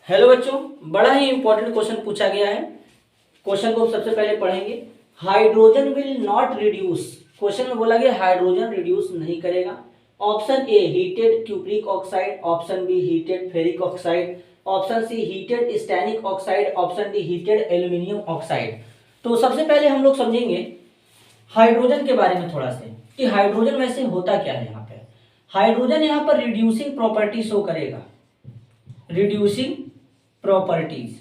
Hello बच्चों, बड़ा ही important question पूछा गया है। क्वेश्चन को सबसे पहले पढ़ेंगे। Hydrogen will not reduce. Question में बोला गया हाइड्रोजन रिड्यूस नहीं करेगा। Option A heated cupric oxide, option B heated ferric oxide, option C heated stannic oxide, option D heated aluminium oxide. तो सबसे पहले हम लोग समझेंगे हाइड्रोजन के बारे में थोड़ा सा कि हाइड्रोजन वैसे होता क्या है। यहाँ पे हाइड्रोजन यहाँ पर रिड्यूसिंग प्रॉपर्टी शो करेगा, रिड्यूसिंग प्रॉपर्टीज।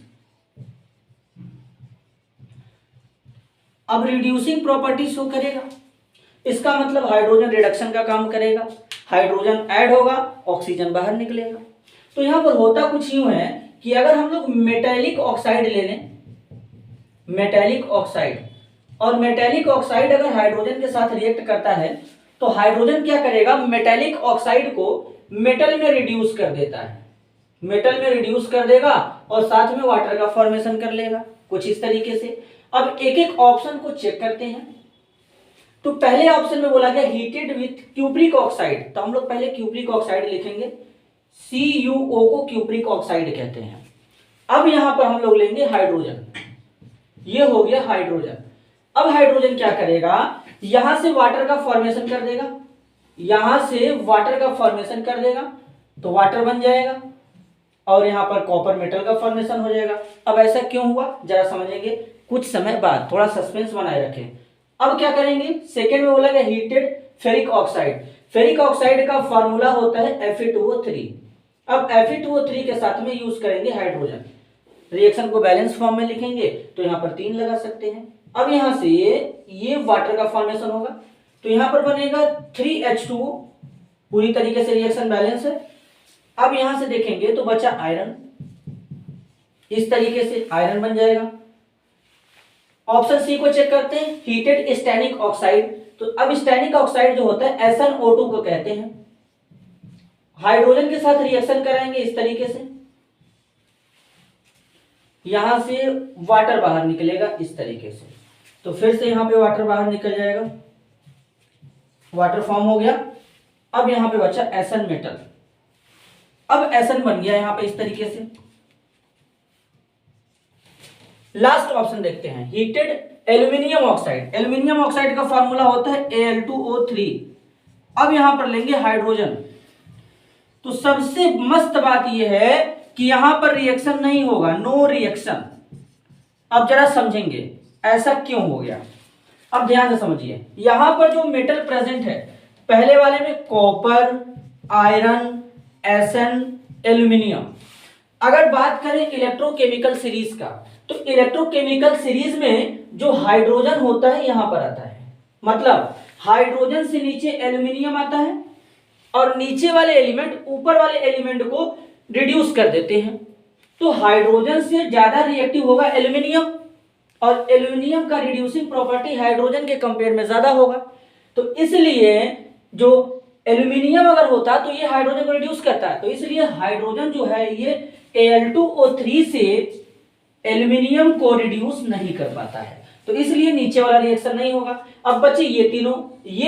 अब रिड्यूसिंग प्रॉपर्टी शो करेगा, इसका मतलब हाइड्रोजन रिडक्शन का काम करेगा। हाइड्रोजन ऐड होगा, ऑक्सीजन बाहर निकलेगा। तो यहां पर होता कुछ यूं है कि अगर हम लोग मेटेलिक ऑक्साइड ले लें, मेटेलिक ऑक्साइड, और मेटेलिक ऑक्साइड अगर हाइड्रोजन के साथ रिएक्ट करता है तो हाइड्रोजन क्या करेगा, मेटेलिक ऑक्साइड को मेटल में रिड्यूस कर देता है, मेटल में रिड्यूस कर देगा और साथ में वाटर का फॉर्मेशन कर लेगा, कुछ इस तरीके से। अब एक एक ऑप्शन को चेक करते हैं। तो पहले ऑप्शन में बोला गया हीटेड विथ क्यूप्रिक ऑक्साइड, तो हम लोग पहले क्यूप्रिक ऑक्साइड लिखेंगे, CuO को क्यूप्रिक ऑक्साइड कहते हैं। अब यहां पर हम लोग लेंगे हाइड्रोजन, ये हो गया हाइड्रोजन। अब हाइड्रोजन क्या करेगा, यहां से वाटर का फॉर्मेशन कर देगा, यहां से वाटर का फॉर्मेशन कर देगा तो वाटर बन जाएगा और यहां पर कॉपर मेटल का फॉर्मेशन हो जाएगा। अब ऐसा क्यों हुआ जरा समझेंगे कुछ समय बाद, थोड़ा सस्पेंस बनाए रखें। अब क्या करेंगे, सेकेंड में बोला गया heated ferric oxide. Ferric oxide का फॉर्मूला होता है Fe2O3। अब Fe2O3 के साथ में यूज करेंगे हाइड्रोजन, रिएक्शन को बैलेंस फॉर्म में लिखेंगे तो यहां पर 3 लगा सकते हैं। अब यहां से ये वाटर का फॉर्मेशन होगा तो यहां पर बनेगा 3H2O, पूरी तरीके से रिएक्शन बैलेंस है। अब यहां से देखेंगे तो बचा आयरन, इस तरीके से आयरन बन जाएगा। ऑप्शन सी को चेक करते हैं, हीटेड स्टैनिक ऑक्साइड। तो अब स्टैनिक ऑक्साइड जो होता है SnO2 को कहते हैं। हाइड्रोजन के साथ रिएक्शन कराएंगे इस तरीके से, यहां से वाटर बाहर निकलेगा इस तरीके से, तो फिर से यहां पे वाटर बाहर निकल जाएगा, वाटर फॉर्म हो गया। अब यहां पे बचा Sn मेटल, अब Sn बन गया यहां पे इस तरीके से। लास्ट ऑप्शन देखते हैं, heated aluminium oxide. Aluminium oxide का फार्मूला होता है Al2O3। अब यहां पर लेंगे हाइड्रोजन। तो सबसे मस्त बात यह है कि यहां पर रिएक्शन नहीं होगा, नो रिएक्शन। अब जरा समझेंगे ऐसा क्यों हो गया। अब ध्यान से समझिए, यहां पर जो मेटल प्रेजेंट है, पहले वाले में कॉपर, आयरन, Sn, एल्यूमिनियम। अगर बात करें इलेक्ट्रोकेमिकल सीरीज का, तो इलेक्ट्रोकेमिकल सीरीज में जो हाइड्रोजन होता है यहां पर आता है, मतलब हाइड्रोजन से नीचे एल्यूमिनियम आता है और नीचे वाले एलिमेंट ऊपर वाले एलिमेंट को रिड्यूस कर देते हैं। तो हाइड्रोजन से ज्यादा रिएक्टिव होगा एल्यूमिनियम, और एल्यूमिनियम का रिड्यूसिंग प्रॉपर्टी हाइड्रोजन के कंपेयर में ज्यादा होगा। तो इसलिए जो एल्यूमिनियम अगर होता तो ये हाइड्रोजन को रिड्यूस करता है, तो इसलिए हाइड्रोजन जो है ये Al2O3 से एल्यूमिनियम को रिड्यूस नहीं कर पाता है, तो इसलिए नीचे वाला रिएक्शन नहीं होगा। अब बचे ये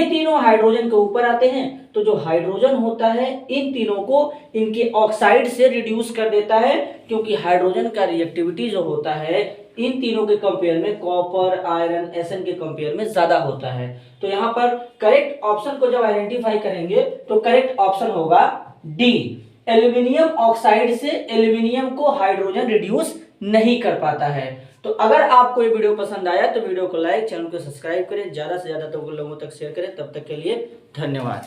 तीनों हाइड्रोजन के ऊपर आते हैं, तो जो हाइड्रोजन होता है इन तीनों को इनके ऑक्साइड से रिड्यूस कर देता है, क्योंकि हाइड्रोजन का रिएक्टिविटी जो होता है इन तीनों के कंपेयर में कॉपर, आयरन, Sn के कंपेयर में ज्यादा होता है। तो यहां पर करेक्ट ऑप्शन को जब आइडेंटिफाई करेंगे तो करेक्ट ऑप्शन होगा डी, एल्यूमिनियम ऑक्साइड से एल्यूमिनियम को हाइड्रोजन रिड्यूस नहीं कर पाता है। तो अगर आपको ये वीडियो पसंद आया तो वीडियो को लाइक, चैनल को सब्सक्राइब करें, ज्यादा से ज्यादा लोगों तक शेयर करें। तब तक के लिए धन्यवाद।